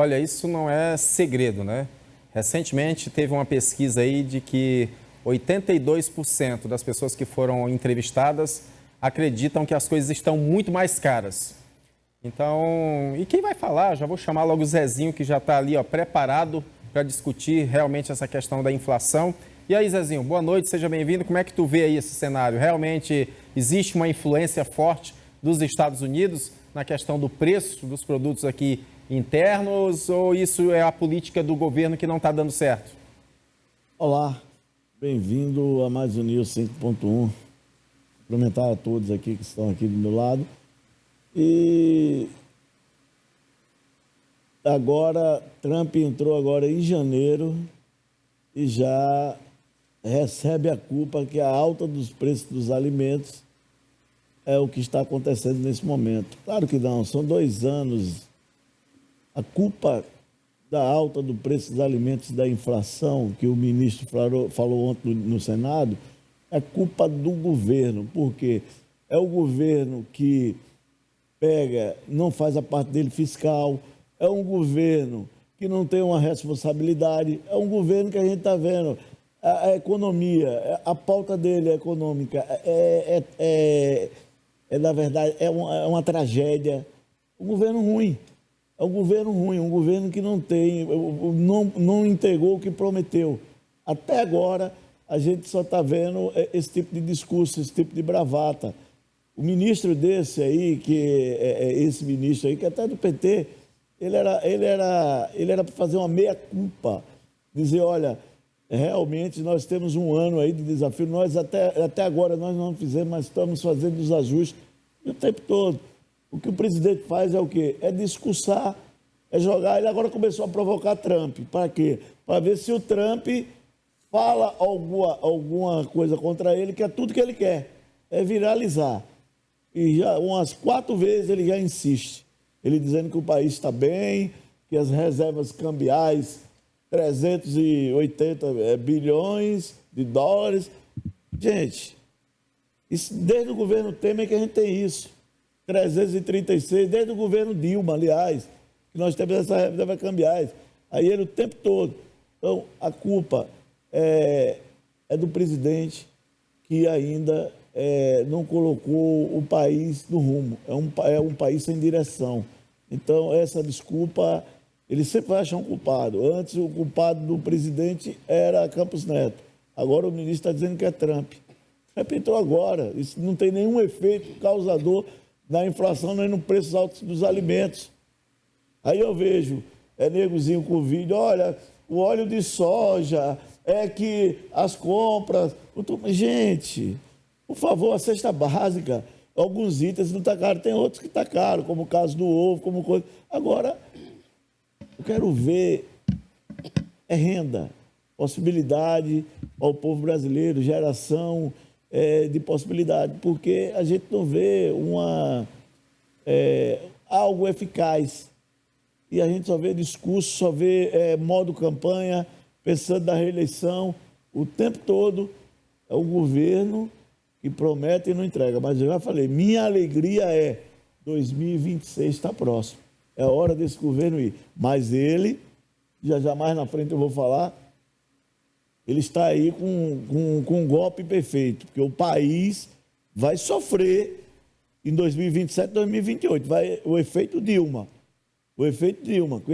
Olha, isso não é segredo, né? Recentemente teve uma pesquisa aí de que 82% das pessoas que foram entrevistadas acreditam que as coisas estão muito mais caras. Então, e quem vai falar? Já vou chamar logo o Zezinho, que já está ali, ó, preparado para discutir realmente essa questão da inflação. E aí, Zezinho, boa noite, seja bem-vindo. Como é que tu vê aí esse cenário? Realmente existe uma influência forte dos Estados Unidos na questão do preço dos produtos aqui internos, ou isso é a política do governo que não está dando certo? Olá, bem-vindo a mais um News 5.1. Cumprimentar a todos aqui que estão aqui do meu lado. E agora, Trump entrou agora em janeiro e já recebe a culpa que a alta dos preços dos alimentos é o que está acontecendo nesse momento. Claro que não, são 2 anos. A culpa da alta do preço dos alimentos, da inflação, que o ministro falou ontem no Senado, é culpa do governo, porque é o governo que não faz a parte dele fiscal, é um governo que não tem uma responsabilidade, é um governo que a gente está vendo, a economia, a pauta dele é econômica, na verdade, é uma tragédia. Um governo ruim. É um governo ruim, um governo que não entregou o que prometeu. Até agora, a gente só está vendo esse tipo de discurso, esse tipo de bravata. O ministro desse aí, esse ministro aí, que até é do PT, ele era para fazer uma meia-culpa, dizer, olha, realmente nós temos um ano aí de desafio, nós até agora nós não fizemos, mas estamos fazendo os ajustes o tempo todo. O que o presidente faz é o quê? É discursar, é jogar. Ele agora começou a provocar Trump. Para quê? Para ver se o Trump fala alguma coisa contra ele, que é tudo que ele quer, é viralizar. E já umas 4 vezes ele já insiste. Ele dizendo que o país está bem, que as reservas cambiais, 380 bilhões de dólares. Gente, isso, desde o governo Temer que a gente tem isso. 336, desde o governo Dilma, aliás, que nós temos essas reservas cambiais. Aí ele o tempo todo. Então, a culpa é do presidente, que ainda não colocou o país no rumo. É um país sem direção. Então, essa desculpa, ele sempre vai achar um culpado. Antes, o culpado do presidente era Campos Neto. Agora, o ministro está dizendo que é Trump. Trump entrou agora. Isso não tem nenhum efeito causador da inflação nem no preço alto dos alimentos. Aí eu vejo, negozinho com vídeo, olha, o óleo de soja, que as compras... Gente, por favor, a cesta básica, alguns itens não está caro, tem outros que está caro, como o caso do ovo, como coisa... Agora, eu quero ver renda, possibilidade ao povo brasileiro, geração de possibilidade, porque a gente não vê algo eficaz. E a gente só vê discurso, só vê modo campanha, pensando na reeleição. O tempo todo é o governo que promete e não entrega. Mas eu já falei, minha alegria 2026 está próximo. É hora desse governo ir. Mas ele, já mais na frente eu vou falar, ele está aí com um golpe perfeito, porque o país vai sofrer em 2027, 2028. O efeito Dilma. O efeito Dilma, com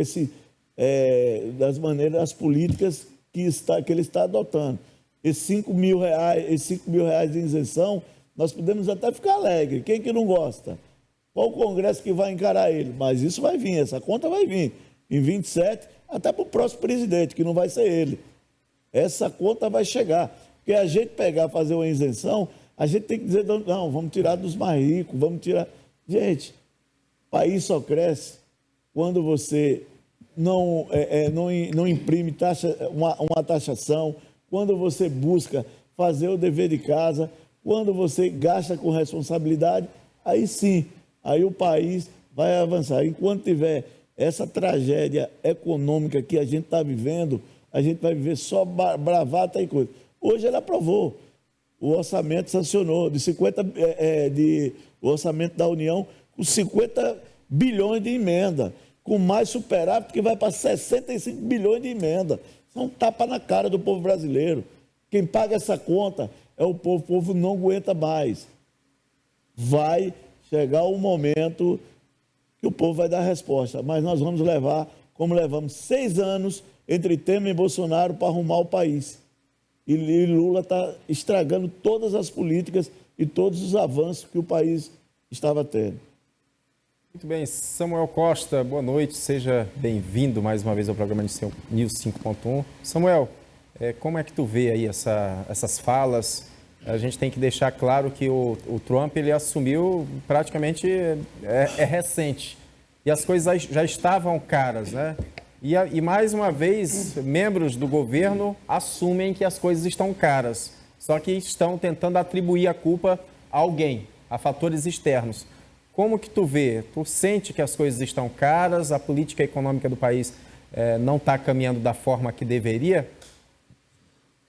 das maneiras, das políticas que ele está adotando. Esses 5 mil reais de isenção, nós podemos até ficar alegre. Quem que não gosta? Qual o Congresso que vai encarar ele? Mas isso vai vir, essa conta vai vir. Em 27, até para o próximo presidente, que não vai ser ele. Essa conta vai chegar. Porque a gente fazer uma isenção, a gente tem que dizer, não, vamos tirar dos mais ricos, vamos tirar... Gente, o país só cresce quando você não imprime uma taxação, quando você busca fazer o dever de casa, quando você gasta com responsabilidade, aí sim, aí o país vai avançar. Enquanto tiver essa tragédia econômica que a gente está vivendo, a gente vai viver só bravata e coisa. Hoje ele aprovou, o orçamento sancionou, o orçamento da União com 50 bilhões de emenda. com mais superávit, que vai para 65 bilhões de emenda. Isso é um tapa na cara do povo brasileiro. Quem paga essa conta é o povo não aguenta mais. Vai chegar o momento que o povo vai dar a resposta, mas nós vamos levar, como levamos 6 anos entre Temer e Bolsonaro para arrumar o país. E Lula está estragando todas as políticas e todos os avanços que o país estava tendo. Muito bem, Samuel Costa, boa noite, seja bem-vindo mais uma vez ao programa News 5.1. Samuel, como é que tu vê aí essas falas? A gente tem que deixar claro que o Trump ele assumiu praticamente recente e as coisas já estavam caras, né? E mais uma vez, membros do governo assumem que as coisas estão caras, só que estão tentando atribuir a culpa a alguém, a fatores externos. Como que tu vê? Tu sente que as coisas estão caras, a política econômica do país não está caminhando da forma que deveria?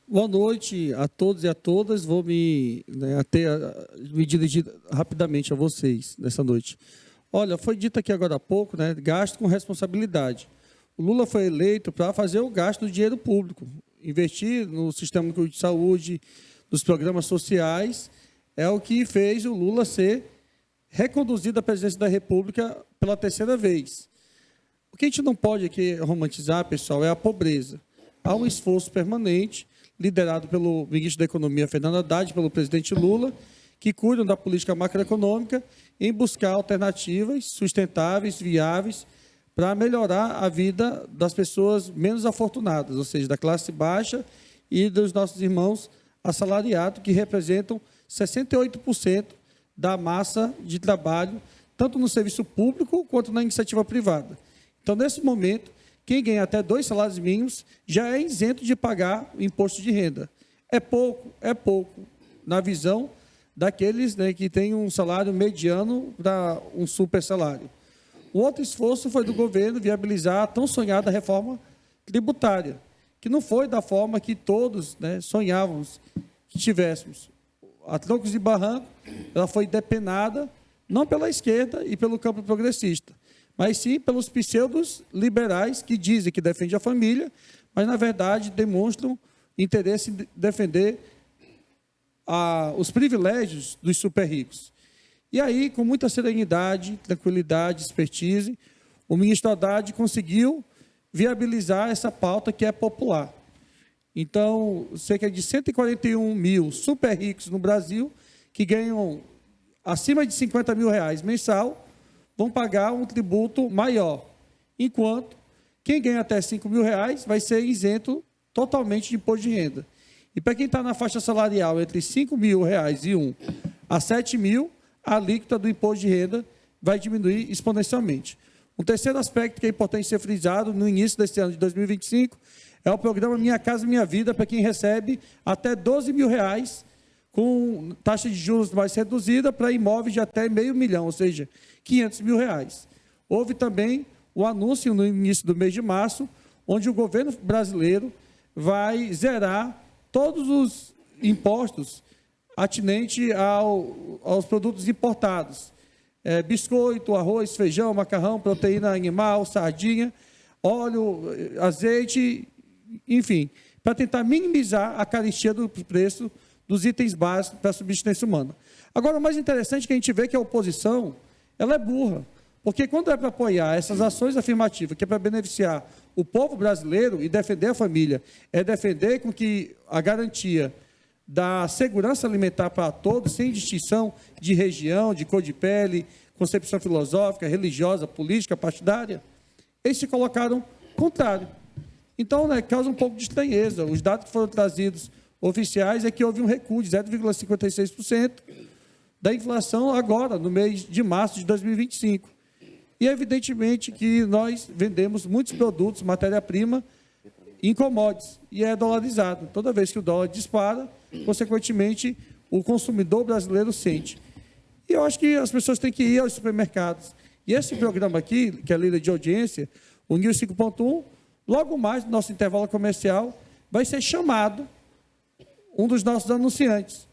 Boa noite a todos e a todas. Vou me dirigir rapidamente a vocês nessa noite. Olha, foi dito aqui agora há pouco, né, gasto com responsabilidade. O Lula foi eleito para fazer o gasto do dinheiro público, investir no sistema de saúde, nos programas sociais, é o que fez o Lula ser reconduzido à presidência da República pela 3ª vez. O que a gente não pode aqui romantizar, pessoal, é a pobreza. Há um esforço permanente, liderado pelo ministro da Economia, Fernando Haddad, pelo presidente Lula, que cuidam da política macroeconômica em buscar alternativas sustentáveis, viáveis, para melhorar a vida das pessoas menos afortunadas, ou seja, da classe baixa e dos nossos irmãos assalariados, que representam 68% da massa de trabalho, tanto no serviço público quanto na iniciativa privada. Então, nesse momento, quem ganha até 2 salários mínimos já é isento de pagar o imposto de renda. É pouco, na visão daqueles, né, que têm um salário mediano para um super salário. O outro esforço foi do governo viabilizar a tão sonhada reforma tributária, que não foi da forma que todos, né, sonhávamos que tivéssemos. A troncos de barranco, ela foi depenada, não pela esquerda e pelo campo progressista, mas sim pelos pseudos liberais que dizem que defendem a família, mas, na verdade, demonstram interesse em defender os privilégios dos super ricos. E aí, com muita serenidade, tranquilidade, expertise, o ministro Haddad conseguiu viabilizar essa pauta que é popular. Então, cerca de 141 mil super ricos no Brasil, que ganham acima de 50 mil reais mensal, vão pagar um tributo maior, enquanto quem ganha até 5 mil reais vai ser isento totalmente de imposto de renda. E para quem está na faixa salarial entre 5 mil reais e 1 a 7 mil, a alíquota do imposto de renda vai diminuir exponencialmente. Um terceiro aspecto que é importante ser frisado no início deste ano de 2025 é o programa Minha Casa Minha Vida, para quem recebe até 12 mil reais, com taxa de juros mais reduzida para imóveis de até R$500 mil, ou seja, 500 mil reais. Houve também o anúncio no início do mês de março, onde o governo brasileiro vai zerar todos os impostos atinentes aos produtos importados. Biscoito, arroz, feijão, macarrão, proteína animal, sardinha, óleo, azeite, enfim, para tentar minimizar a carestia do preço dos itens básicos para a subsistência humana. Agora, o mais interessante é que a gente vê que a oposição, ela é burra, porque quando é para apoiar essas ações afirmativas, que é para beneficiar o povo brasileiro e defender a família, é defender com que a garantia da segurança alimentar para todos, sem distinção de região, de cor de pele, concepção filosófica, religiosa, política, partidária, eles se colocaram contrário. Então, né, causa um pouco de estranheza. Os dados que foram trazidos oficiais é que houve um recuo de 0,56% da inflação agora, no mês de março de 2025. E, evidentemente, que nós vendemos muitos produtos, matéria-prima, em commodities, e é dolarizado. Toda vez que o dólar dispara, consequentemente, o consumidor brasileiro sente. E eu acho que as pessoas têm que ir aos supermercados. E esse programa aqui, que é a líder de audiência, o News 5.1, logo mais no nosso intervalo comercial, vai ser chamado um dos nossos anunciantes,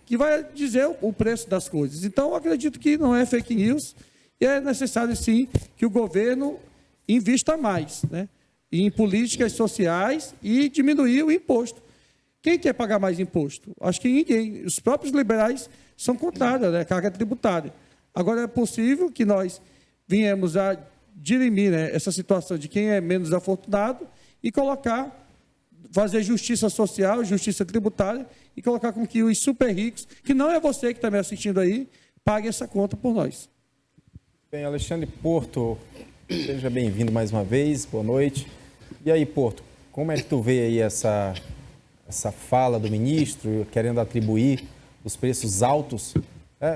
que vai dizer o preço das coisas. Então, eu acredito que não é fake news, e é necessário, sim, que o governo invista mais, né, em políticas sociais e diminuir o imposto. Quem quer pagar mais imposto? Acho que ninguém. Os próprios liberais são contrários, né, à carga tributária. Agora, é possível que nós viemos a dirimir, né, essa situação de quem é menos afortunado e fazer justiça social, justiça tributária e colocar com que os super ricos, que não é você que está me assistindo aí, pague essa conta por nós. Bem, Alexandre Porto, seja bem-vindo mais uma vez, boa noite. E aí, Porto, como é que tu vê aí essa fala do ministro querendo atribuir os preços altos?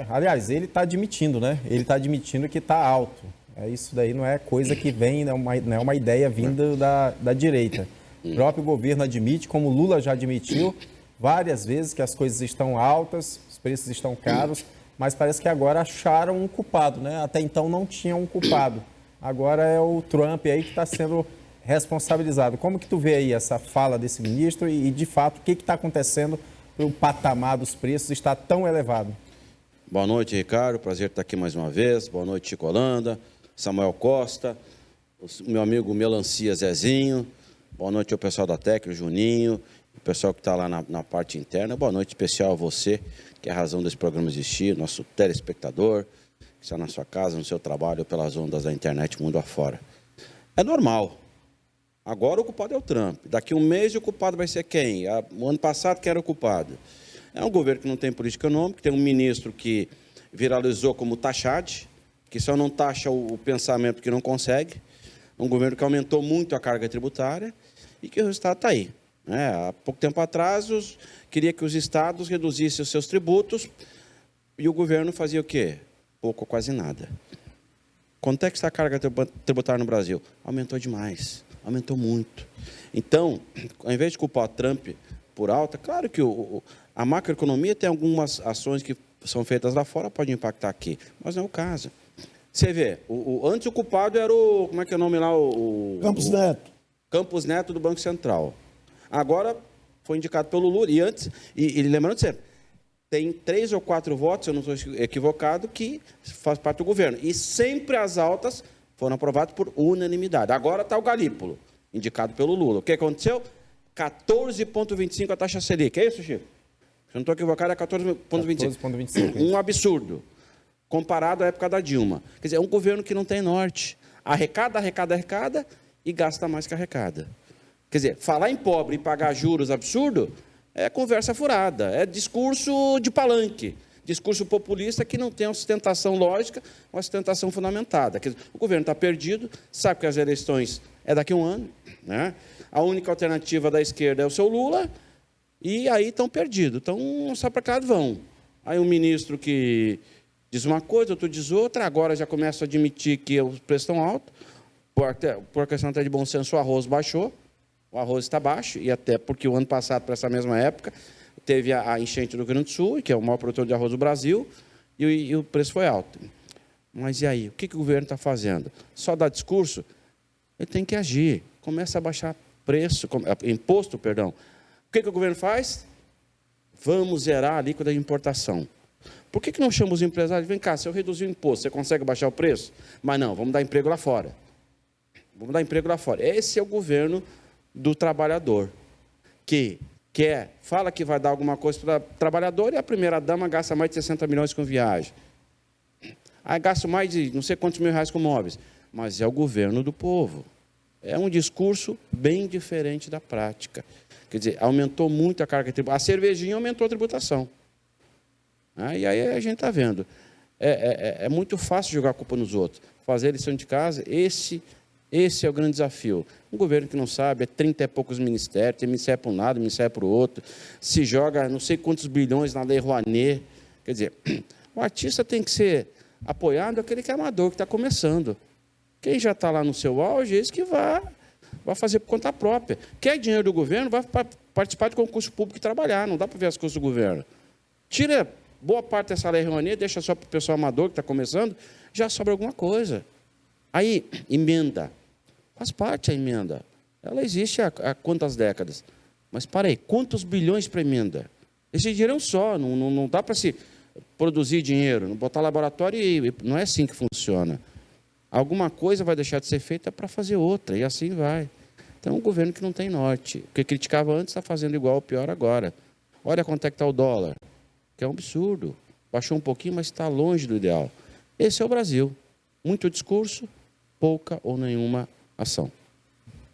Aliás, ele está admitindo, né? Ele está admitindo que está alto. Isso daí não é coisa que vem, não é uma ideia vinda da direita. O próprio governo admite, como Lula já admitiu várias vezes, que as coisas estão altas, os preços estão caros, mas parece que agora acharam um culpado, né? Até então não tinha um culpado. Agora é o Trump aí que está sendo responsabilizado. Como que tu vê aí essa fala desse ministro e de fato, o que está acontecendo para o patamar dos preços estar tão elevado? Boa noite, Ricardo. Prazer estar aqui mais uma vez. Boa noite, Chico Holanda, Samuel Costa, o meu amigo Melancia Zezinho. Boa noite ao pessoal da Tec, o Juninho, o pessoal que está lá na parte interna. Boa noite especial a você, que é a razão desse programa existir, nosso telespectador, que está na sua casa, no seu trabalho, pelas ondas da internet, mundo afora. É normal. Agora o culpado é o Trump. Daqui um mês o culpado vai ser quem? O ano passado quem era o culpado? É um governo que não tem política econômica, tem um ministro que viralizou como taxade, que só não taxa o pensamento que não consegue, um governo que aumentou muito a carga tributária e que o resultado está aí. Há pouco tempo atrás, queria que os estados reduzissem os seus tributos e o governo fazia o quê? Pouco ou quase nada. Quanto é que está a carga tributária no Brasil? Aumentou demais, aumentou muito. Então, ao invés de culpar o Trump por alta, claro que a macroeconomia tem algumas ações que são feitas lá fora, pode impactar aqui, mas não é o caso. Você vê, antes o culpado era como é que é o nome lá? Campos Neto. Campos Neto do Banco Central. Agora foi indicado pelo Lula, e antes, e lembrando sempre, tem 3 ou 4 votos, eu não estou equivocado, que faz parte do governo. E sempre as altas foram aprovadas por unanimidade. Agora está o Galípolo, indicado pelo Lula. O que aconteceu? 14,25 a taxa Selic. É isso, Chico? Se eu não estou equivocado, é 14,25. 14,25. Um absurdo, comparado à época da Dilma. Quer dizer, é um governo que não tem norte. Arrecada e gasta mais que arrecada. Quer dizer, falar em pobre e pagar juros absurdo é conversa furada, é discurso de palanque, discurso populista que não tem uma sustentação lógica, uma sustentação fundamentada. Quer dizer, o governo está perdido, sabe que as eleições é daqui a um ano, né? A única alternativa da esquerda é o seu Lula, e aí estão perdidos, então não sabe para que lado vão. Aí um ministro que diz uma coisa, outro diz outra, agora já começa a admitir que os preços estão altos, por questão até de bom senso, o arroz baixou, o arroz está baixo, e até porque o ano passado, para essa mesma época, teve a enchente do Rio Grande do Sul, que é o maior produtor de arroz do Brasil, e o preço foi alto. Mas e aí? O que o governo está fazendo? Só dá discurso? Ele tem que agir. Começa a baixar imposto. O que o governo faz? Vamos zerar a alíquota de importação. Por que não chama os empresários? Vem cá, se eu reduzir o imposto, você consegue baixar o preço? Mas não, vamos dar emprego lá fora. Vamos dar emprego lá fora. Esse é o governo do trabalhador, que fala que vai dar alguma coisa para o trabalhador e a primeira-dama gasta mais de 60 milhões com viagem. Aí gasta mais de não sei quantos mil reais com móveis. Mas é o governo do povo. É um discurso bem diferente da prática. Quer dizer, aumentou muito a carga tributária. A cervejinha aumentou a tributação. E aí a gente está vendo. É muito fácil jogar a culpa nos outros. Fazer a lição de casa, esse é o grande desafio. Um governo que não sabe, 30 e poucos ministérios, tem ministério para um lado, ministério para o outro, se joga não sei quantos bilhões na Lei Rouanet. Quer dizer, o artista tem que ser apoiado, aquele que é amador, que está começando. Quem já está lá no seu auge, é esse que vai fazer por conta própria. Quer dinheiro do governo, vai participar de concurso público e trabalhar, não dá para ver as coisas do governo. Tira boa parte dessa Lei Rouanet, deixa só para o pessoal amador que está começando, já sobra alguma coisa. Aí, emenda. Faz parte a emenda. Ela existe há quantas décadas? Mas, para aí, quantos bilhões para emenda? Esse dinheiro é um só, não dá para se produzir dinheiro, não botar laboratório e não é assim que funciona. Alguma coisa vai deixar de ser feita para fazer outra, e assim vai. Então, é um governo que não tem norte. O que criticava antes está fazendo igual ou pior agora. Olha quanto é que está o dólar, que é um absurdo. Baixou um pouquinho, mas está longe do ideal. Esse é o Brasil. Muito discurso, pouca ou nenhuma ação.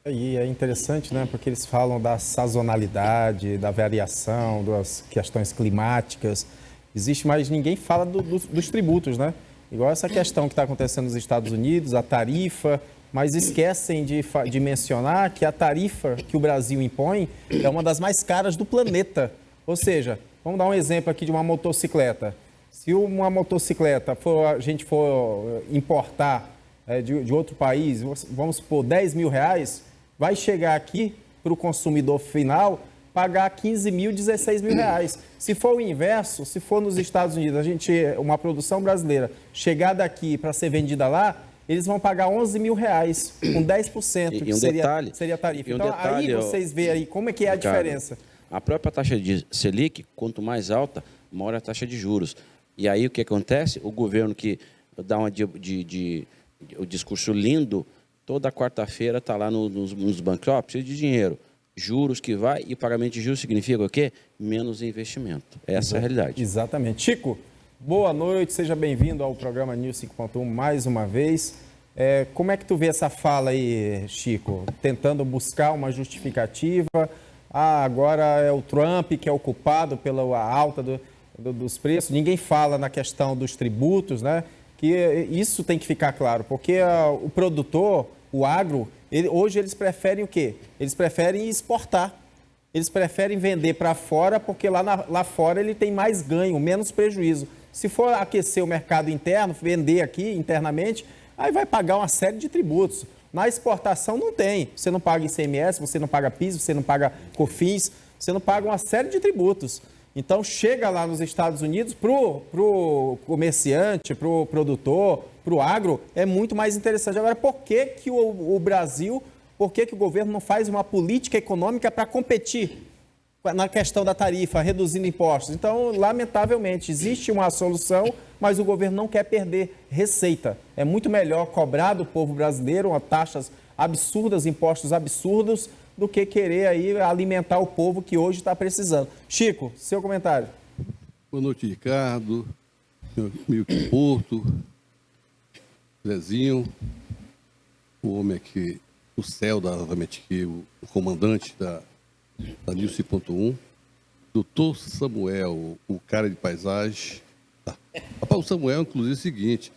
E é interessante, né? Porque eles falam da sazonalidade, da variação, das questões climáticas. Existe, mas ninguém fala dos tributos, né? Igual essa questão que está acontecendo nos Estados Unidos, a tarifa, mas esquecem de mencionar que a tarifa que o Brasil impõe é uma das mais caras do planeta. Ou seja, vamos dar um exemplo aqui de uma motocicleta. Se uma motocicleta a gente for importar de outro país, vamos supor, R$10.000, vai chegar aqui para o consumidor final pagar 15 mil, 16 mil reais. Se for o inverso, se for nos Estados Unidos, uma produção brasileira chegar daqui para ser vendida lá, eles vão pagar 11 mil reais, com 10%, que seria a tarifa. Então, aí vocês veem aí como é que é a diferença. A própria taxa de Selic, quanto mais alta, maior a taxa de juros. E aí o que acontece? O governo que dá o discurso lindo, toda quarta-feira está lá nos bancos, precisa de dinheiro. Juros que vai, e pagamento de juros significa o quê? Menos investimento. Essa é a realidade. Exatamente. Chico, boa noite, seja bem-vindo ao programa News 5.1 mais uma vez. Como é que tu vê essa fala aí, Chico? Tentando buscar uma justificativa. Agora é o Trump que é o culpado pela alta dos preços. Ninguém fala na questão dos tributos, né? Que isso tem que ficar claro, porque o produtor, o agro, hoje eles preferem o quê? Eles preferem exportar. Eles preferem vender para fora, porque lá fora ele tem mais ganho, menos prejuízo. Se for aquecer o mercado interno, vender aqui internamente, aí vai pagar uma série de tributos. Na exportação não tem. Você não paga ICMS, você não paga PIS, você não paga COFINS, você não paga uma série de tributos. Então, chega lá nos Estados Unidos, para o comerciante, para o produtor, para o agro, é muito mais interessante. Agora, por que o Brasil, por que o governo não faz uma política econômica para competir na questão da tarifa, reduzindo impostos? Então, lamentavelmente, existe uma solução, mas o governo não quer perder receita. É muito melhor cobrar do povo brasileiro taxas absurdas, impostos absurdos, do que querer aí alimentar o povo que hoje está precisando. Chico, seu comentário. Boa noite, Ricardo, meu Porto, Zezinho, o homem aqui, o céu, novamente aqui, o comandante da News 5.1, doutor Samuel, o cara de paisagem. Rapaz, o Samuel, inclusive, é o seguinte,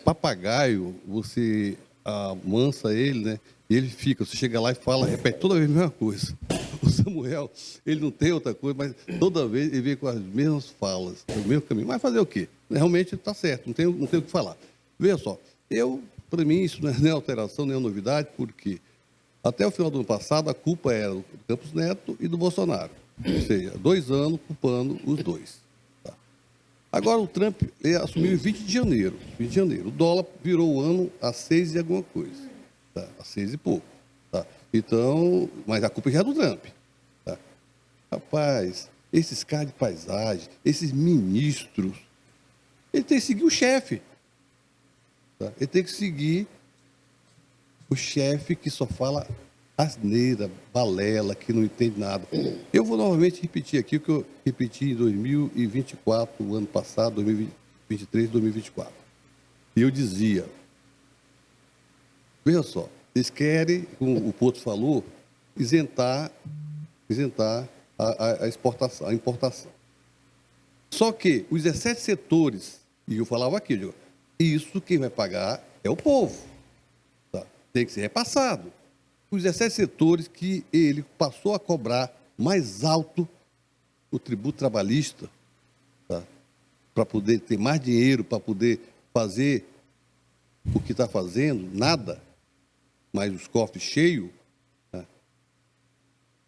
papagaio, você amansa ele, né? E ele fica, você chega lá e fala, repete toda vez a mesma coisa. O Samuel, ele não tem outra coisa, mas toda vez ele vem com as mesmas falas, o mesmo caminho. Mas fazer o quê? Realmente está certo, não tem o que falar. Veja só, para mim, isso não é nem alteração, nem novidade, porque até o final do ano passado a culpa era do Campos Neto e do Bolsonaro. Ou seja, 2 anos culpando os dois. Tá? Agora o Trump assumiu em 20 de janeiro. O dólar virou o ano a 6 e alguma coisa. Tá, a 6 e pouco. Tá? Então, mas a culpa já é do Trump. Tá? Rapaz, esses caras de paisagem, esses ministros, ele tem que seguir o chefe. Tá? Ele tem que seguir o chefe que só fala asneira, balela, que não entende nada. Eu vou novamente repetir aqui o que eu repeti em 2024, o ano passado, 2023, 2024. E eu dizia... Veja só, eles querem, como o Porto falou, isentar a exportação, a importação. Só que os 17 setores, e eu falava aqui, isso quem vai pagar é o povo. Tá? Tem que ser repassado. Os 17 setores que ele passou a cobrar mais alto o tributo trabalhista, tá? Para poder ter mais dinheiro, para poder fazer o que está fazendo, nada. Mas os cofres cheios, né?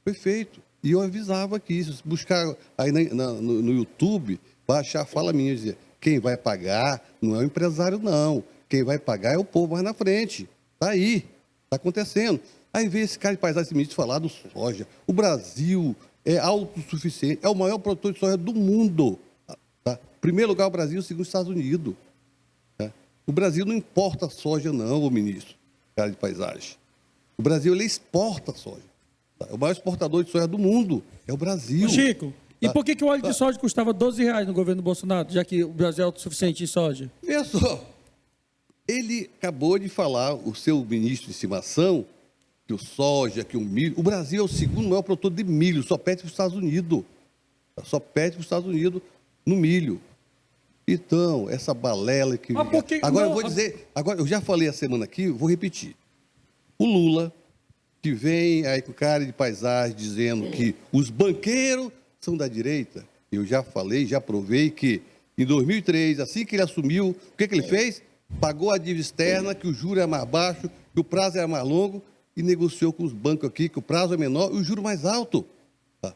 Foi feito. E eu avisava que isso, se buscar aí no YouTube, vai achar a fala minha, dizer, quem vai pagar não é o empresário, não. Quem vai pagar é o povo mais na frente. Está aí, está acontecendo. Aí vem esse cara de paisagem, esse ministro falar do soja. O Brasil é autossuficiente, é o maior produtor de soja do mundo. Tá? Primeiro lugar o Brasil, segundo os Estados Unidos. Tá? O Brasil não importa soja, não, ô ministro, cara de paisagem. O Brasil, ele exporta soja. Tá? É o maior exportador de soja do mundo. É o Brasil. Ô, Chico, e Tá? por que o óleo de soja custava R$ 12 no governo Bolsonaro, já que o Brasil é autossuficiente em soja? Veja só, ele acabou de falar, o seu ministro de estimação, que o soja, que o milho... O Brasil é o segundo maior produtor de milho, só perde para os Estados Unidos. Só perde para os Estados Unidos no milho. Então, essa balela que... Mas por que- Agora não, eu vou dizer... Agora, eu já falei a semana aqui, vou repetir. O Lula, que vem aí com cara de paisagem, dizendo que os banqueiros são da direita, eu já falei, já provei que em 2003, assim que ele assumiu, o que ele fez? Pagou a dívida externa, que o juro é mais baixo, que o prazo é mais longo, e negociou com os bancos aqui que o prazo é menor e o juro mais alto. Tá?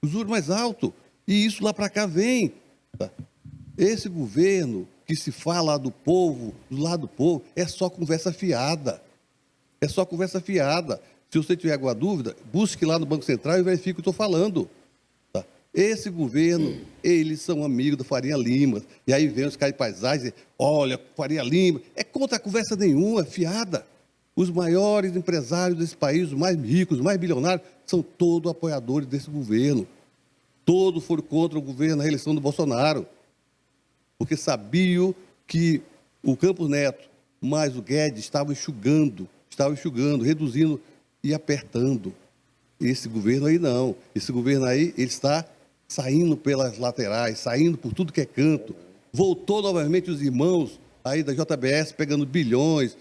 O juro mais alto. E isso lá para cá vem. Tá? Esse governo que se fala do povo, do lado do povo, é só conversa fiada. É só conversa fiada. Se você tiver alguma dúvida, busque lá no Banco Central e verifique o que eu estou falando. Tá? Esse governo, eles são amigos do Faria Lima. E aí vem os caras de paisagem, olha, Faria Lima. É contra a conversa nenhuma, fiada. Os maiores empresários desse país, os mais ricos, os mais bilionários, são todos apoiadores desse governo. Todos foram contra o governo na reeleição do Bolsonaro. Porque sabiam que o Campos Neto mais o Guedes estavam enxugando, reduzindo e apertando. Esse governo aí não. Esse governo aí, ele está saindo pelas laterais, saindo por tudo que é canto. Voltou novamente os irmãos aí da JBS pegando bilhões.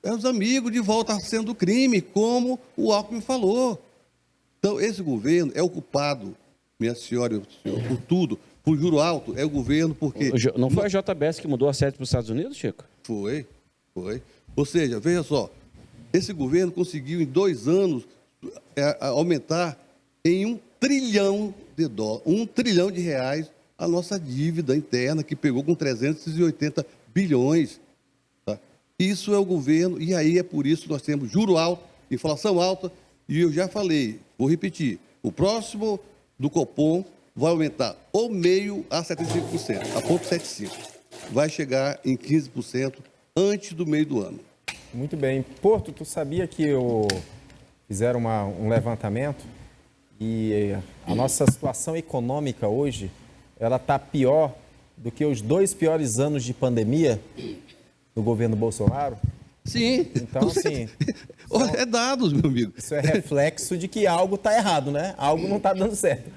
É os amigos de volta sendo crime, como o Alckmin falou. Então, esse governo é o culpado, minha senhora e senhor, por tudo. Por juro alto, é o governo porque... Não foi a JBS que mudou a sede para os Estados Unidos, Chico? Foi. Ou seja, veja só, esse governo conseguiu em 2 anos aumentar em $1 trilhão, R$1 trilhão a nossa dívida interna, que pegou com 380 bilhões. Tá? Isso é o governo, e aí é por isso que nós temos juro alto, inflação alta, e eu já falei, vou repetir, o próximo do Copom vai aumentar ou meio a 75%, a 0,75%. Vai chegar em 15% antes do meio do ano. Muito bem. Porto, tu sabia que fizeram um levantamento e a nossa situação econômica hoje, ela está pior do que os 2 piores anos de pandemia do governo Bolsonaro? Sim. Então, assim... É dados, meu amigo. Isso é reflexo de que algo está errado, né? Algo não está dando certo.